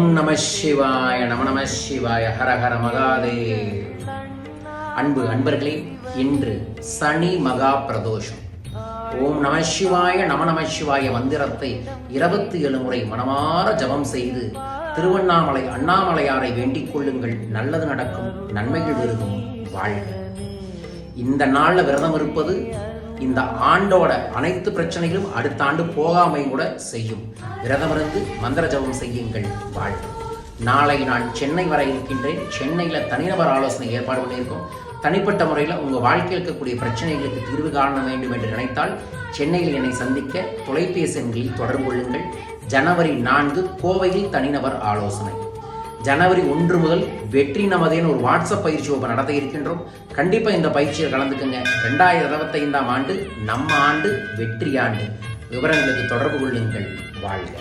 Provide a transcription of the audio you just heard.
ஓம் நம சிவாய நம சிவாய ஹர ஹர மகாதேவ். அன்பர்களே, இன்று சனி மகா பிரதோஷம். ஓம் நம சிவாய நம சிவாய மந்திரத்தை 27 முறை மனமாற ஜபம் செய்து திருவண்ணாமலை அண்ணாமலையாரை வேண்டிக் கொள்ளுங்கள். நல்லது நடக்கும், நன்மைகள் விருதும் வாழ்க. இந்த நாளில் விரதம் இருப்பது இந்த ஆண்டோட அனைத்து பிரச்சனைகளும் அடுத்த ஆண்டு போகாமையும் கூட செய்யும். விரதம் இருந்து மந்திர ஜபம் செய்யுங்கள், வாழ்க. நாளை நான் சென்னை வர இருக்கின்றேன். சென்னையில் தனிநபர் ஆலோசனை ஏற்பாடு பண்ணியிருக்கோம். தனிப்பட்ட முறையில் உங்கள் வாழ்க்கையில் இருக்கக்கூடிய பிரச்சனைகளுக்கு தீர்வு காண வேண்டும் என்று நினைத்தால் சென்னையில் என்னை சந்திக்க தொலைபேசி எண்களில் தொடர்பு கொள்ளுங்கள். ஜனவரி 4 கோவையில் தனிநபர் ஆலோசனை. ஜனவரி 1 முதல் வெற்றி நமதேன்னு ஒரு வாட்ஸ்அப் பயிற்சி வகுப்பு நடத்த இருக்கின்றோம். கண்டிப்பாக இந்த பயிற்சியில் கலந்துக்குங்க. 2025ஆம் ஆண்டு நம்ம ஆண்டு, வெற்றி ஆண்டு. விவரங்களுக்கு தொடர்பு கொள்ளுங்கள், வாழ்க.